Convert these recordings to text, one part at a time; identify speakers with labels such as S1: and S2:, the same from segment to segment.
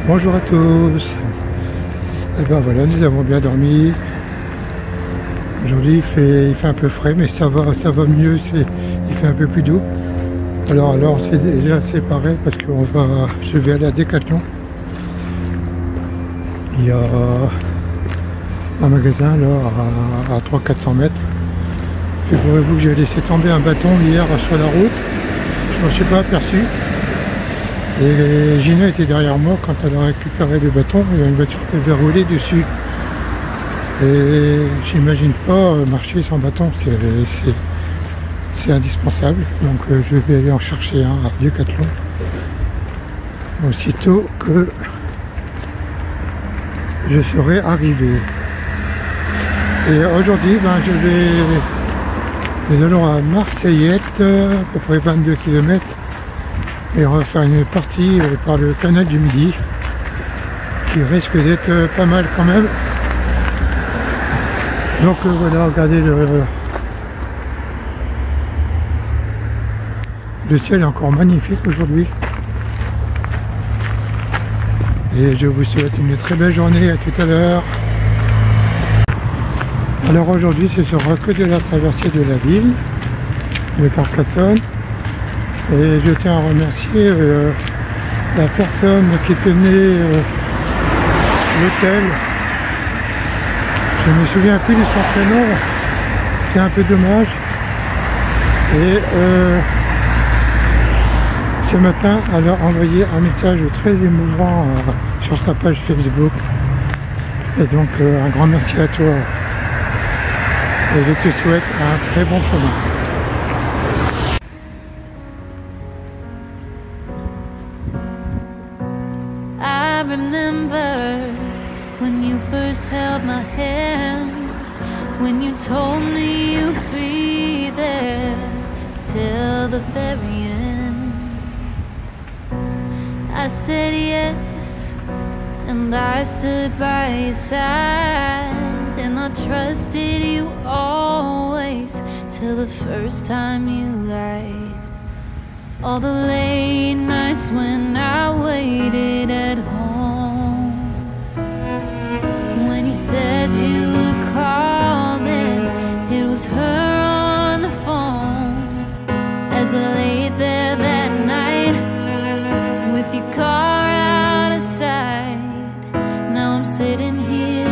S1: Bonjour à tous. Et ben voilà, nous avons bien dormi. Aujourd'hui il fait un peu frais, mais ça va mieux, il fait un peu plus doux. Alors c'est déjà séparé parce que je vais aller à Decathlon. Il y a un magasin là à 300-400 mètres. Figurez-vous que j'ai laissé tomber un bâton hier sur la route. Je ne m'en suis pas aperçu. Et Gina était derrière moi quand elle a récupéré le bâton. Il y a une voiture qui avait roulé dessus. Et j'imagine pas marcher sans bâton, c'est indispensable. Donc je vais aller en chercher un à Decathlon aussitôt que je serai arrivé. Et aujourd'hui, nous allons à Marseillette, à peu près 22 km, et on va faire une partie par le canal du Midi, qui risque d'être pas mal quand même. Donc voilà, regardez le ciel est encore magnifique aujourd'hui. Et je vous souhaite une très belle journée, à tout à l'heure. Alors aujourd'hui ce sera que de la traversée de la ville, de Carcassonne. Et je tiens à remercier la personne qui tenait l'hôtel. Je me souviens plus de son prénom, c'est un peu dommage. Et ce matin, elle a envoyé un message très émouvant sur sa page Facebook. Et donc un grand merci à toi. Et je te souhaite un très bon chemin.
S2: I remember when you first held my hand, when you told me you'd be there till the very end. I said yes, and I stood by your side, and I trusted you always till the first time you lied. All the late nights when I waited at home, when you said you would call, then it was her on the phone. As I laid there that night with your car out of sight, now I'm sitting here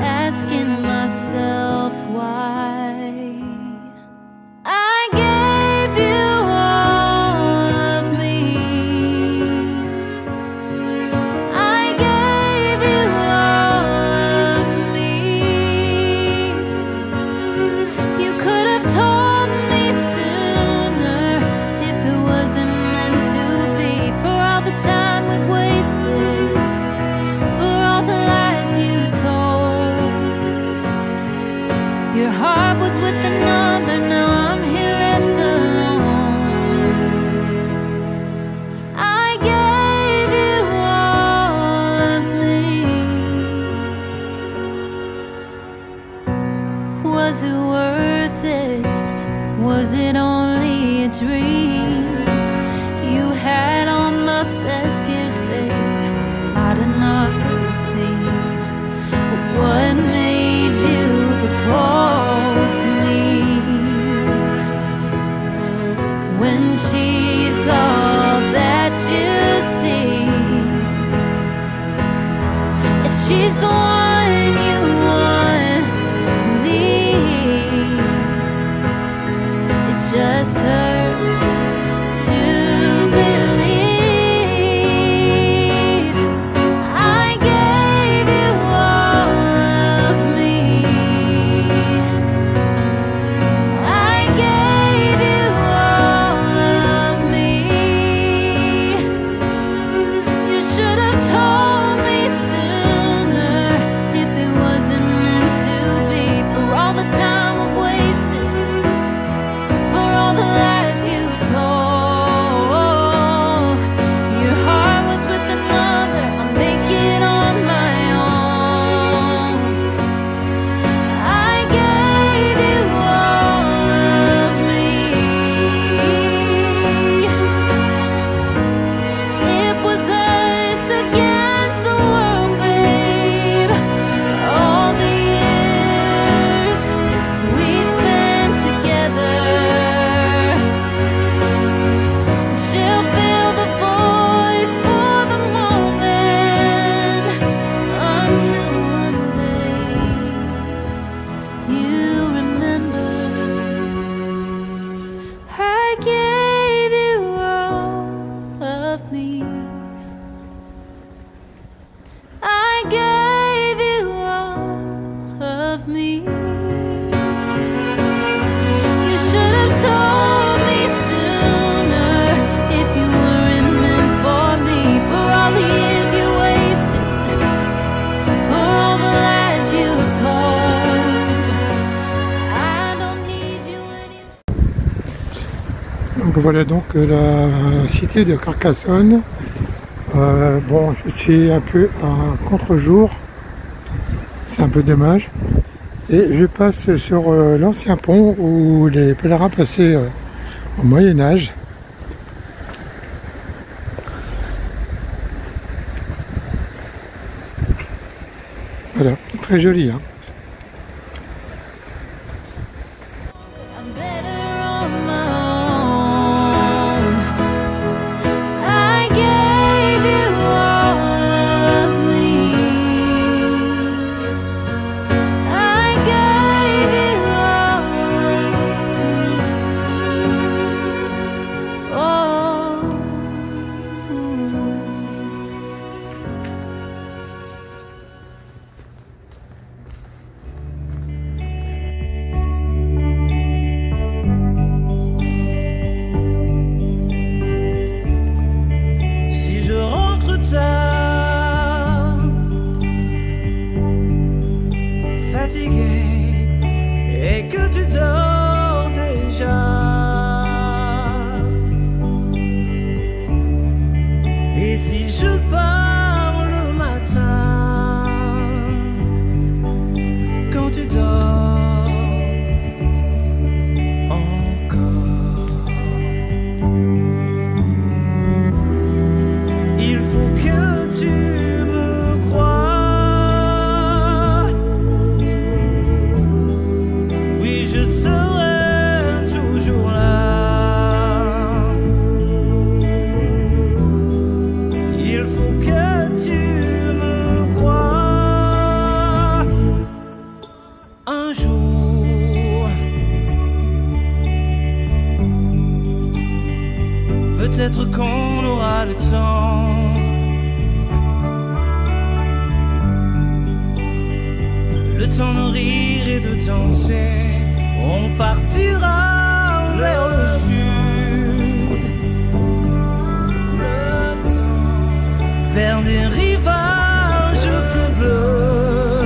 S2: asking myself why. I gave you all of me. I gave you all of me. You could have told me sooner if it wasn't meant to be. For all the time I gave you all of me. You should have told me sooner if you weren't meant for me. For all the years you wasted, for all the lies you told, I don't need you anymore.
S1: Donc voilà donc la cité de Carcassonne. Bon, je suis un peu à contre-jour, c'est un peu dommage. Et je passe sur l'ancien pont où les pèlerins passaient au Moyen-Âge. Voilà, très joli, hein.
S2: I'm better on my own. I gave you all of me. I gave you all of me. Oh.
S3: Si je rentre tard, fatigué, et que tu dors déjà, et si je pars le matin, quand tu dors encore, il faut que tu me crois. Oui, je serai toujours là. Il faut que tu me crois. Un jour, peut-être qu'on aura le temps de rire et de danser. On partira vers le sud, vers des rivages plus bleus,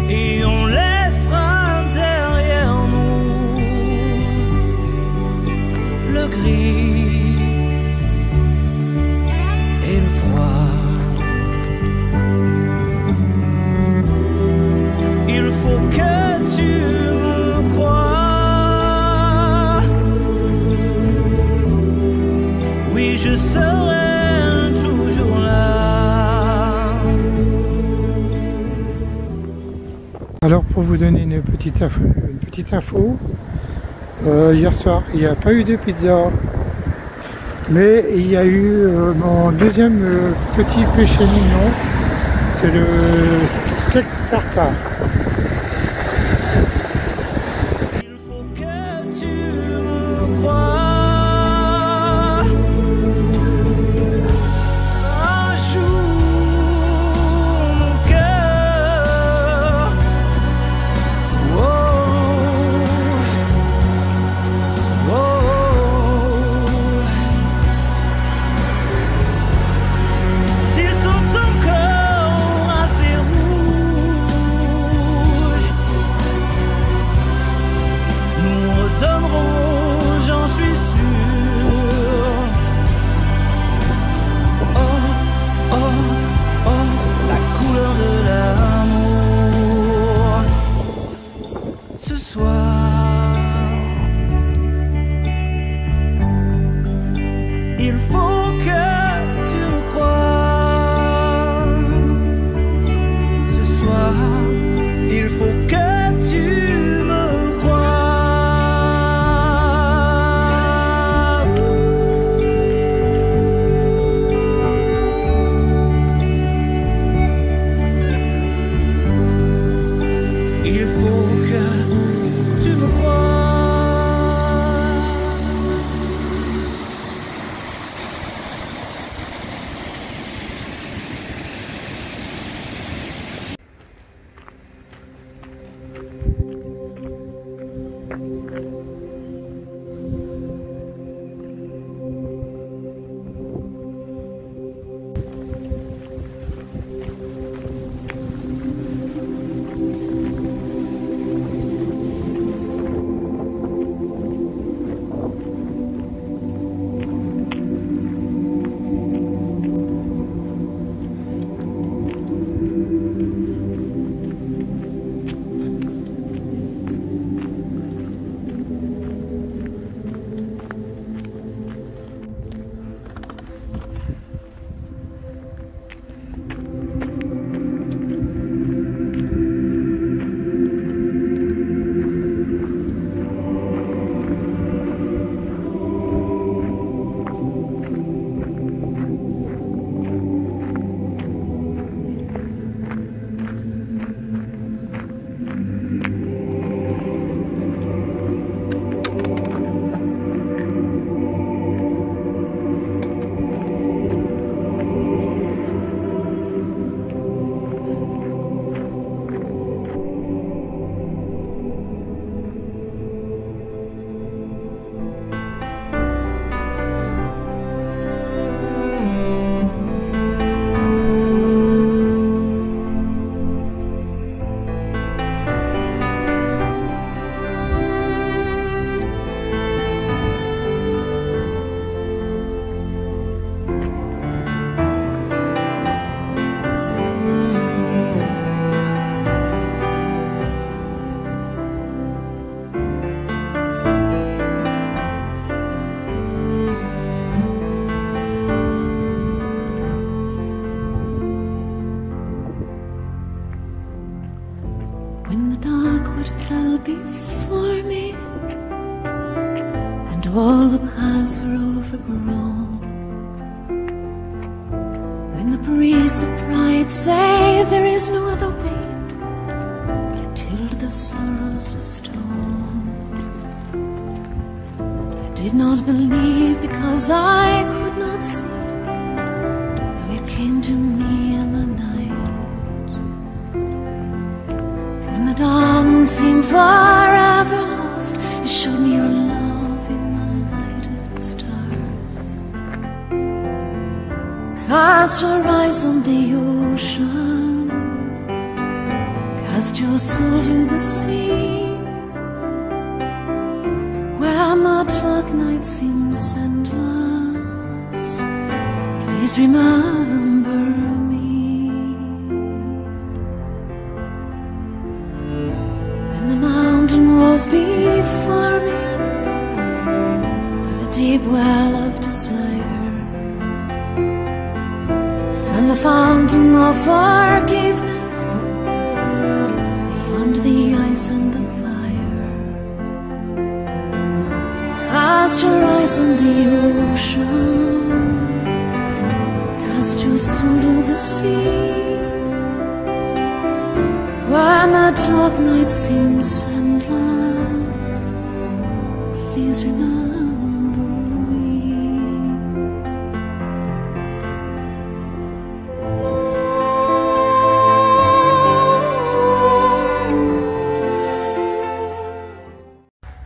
S3: et on laissera derrière nous le gris et le froid. Il faut que tu me crois. Oui, je serai toujours là.
S1: Alors pour vous donner une petite info, hier soir il n'y a pas eu de pizza, mais il y a eu mon deuxième petit péché mignon, c'est le steak tartare.
S3: Il faut que tu me crois. Un jour, mon cœur. S'ils sont encore assez rouges, nous redonnerons, j'en suis sûr. Oh, oh, oh, la couleur de l'amour. Ce soir, il faut que tu me crois. Ce soir, il faut que tu me crois. Il faut que tu me crois.
S4: overgrown. When the breeze of pride say there is no other way, I tilled the sorrows of stone. I did not believe because I could not see, though it came to me in the night. When the dawn seemed forever lost, you showed me your love in the light of the stars. Cast your eyes on the ocean, cast your soul to the sea, where the dark night seems endless. Please remember me. When the mountain rose before me by the deep well of desire, from the fountain of forgiveness, beyond the ice and the fire. Cast your eyes on the ocean, cast your soul to the sea, when the dark night seems endless. Please remember me.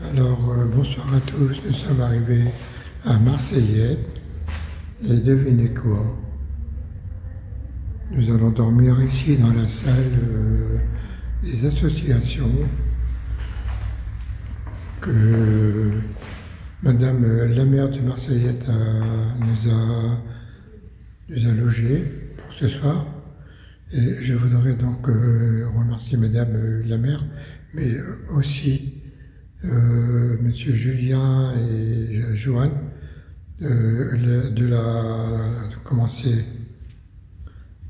S1: Alors, bonsoir à tous, nous sommes arrivés à Marseillette et devinez quoi? Nous allons dormir ici dans la salle des associations que Madame la maire de Marseillette nous a logés pour ce soir. Et je voudrais donc remercier Madame la maire, mais aussi Monsieur Julien et Joanne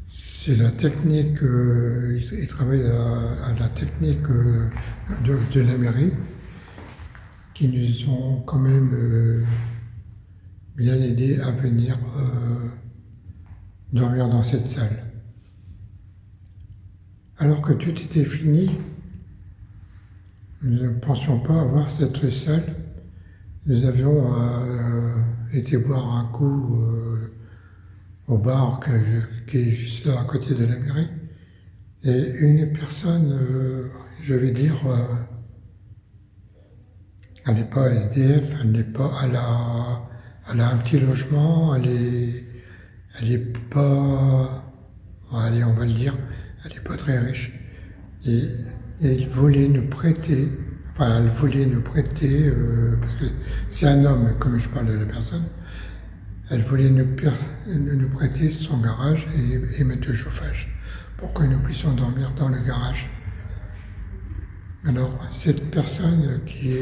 S1: c'est la technique, ils travaillent à la technique de la mairie, qui nous ont quand même bien aidés à venir dormir dans cette salle. Alors que tout était fini, nous ne pensions pas avoir cette salle. Nous avions été boire un coup au bar qui est juste là à côté de la mairie. Et une personne, je vais dire, elle n'est pas SDF, elle n'est pas, elle a un petit logement, elle est pas, allez, on va le dire, elle n'est pas très riche. Et il voulait nous prêter, enfin elle voulait nous prêter, parce que c'est un homme, comme je parle de la personne, elle voulait nous prêter son garage et mettre le chauffage pour que nous puissions dormir dans le garage. Alors cette personne qui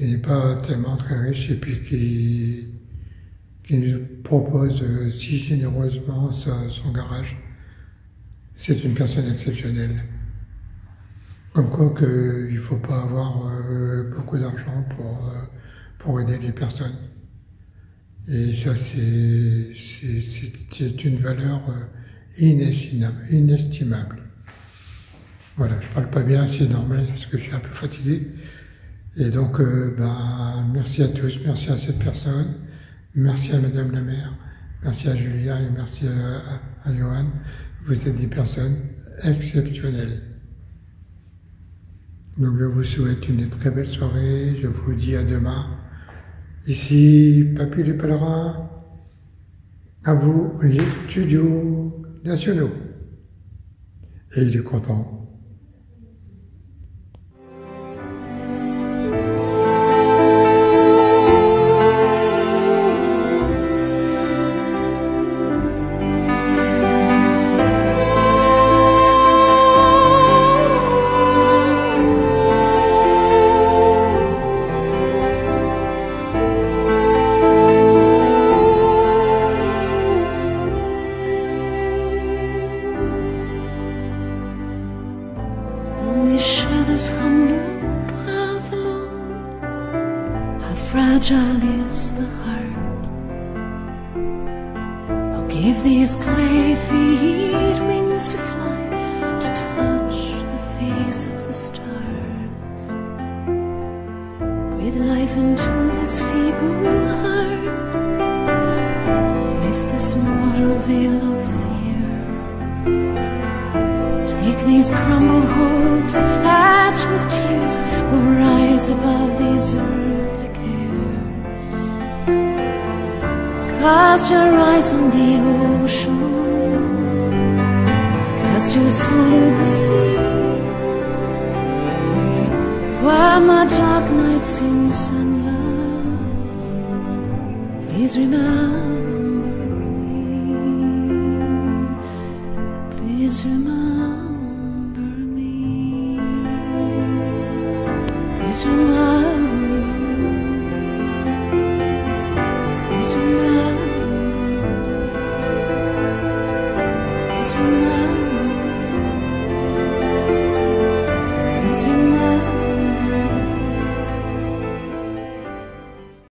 S1: n'est pas tellement très riche et puis qui nous propose si généreusement son garage, c'est une personne exceptionnelle. Comme quoi qu'il ne faut pas avoir beaucoup d'argent pour aider les personnes. Et ça, c'est une valeur inestimable. Voilà, je parle pas bien, c'est normal, parce que je suis un peu fatigué. Et donc, merci à tous, merci à cette personne, merci à Madame la maire, merci à Julien et merci à Johan. Vous êtes des personnes exceptionnelles. Donc je vous souhaite une très belle soirée, je vous dis à demain. Ici, Papy les Pèlerins, à vous les studios nationaux. Et il est content.
S4: fragile is the heart. Oh, give these clay feet wings to fly, to touch the face of the stars. Breathe life into this feeble heart. Lift this mortal veil of fear. Take these crumbled hopes, hatch with tears, will rise above these earthly cares. Cast your eyes on the ocean, cast your soul to the sea. While my dark night seems endless, please remember me. Please remember me. Please remember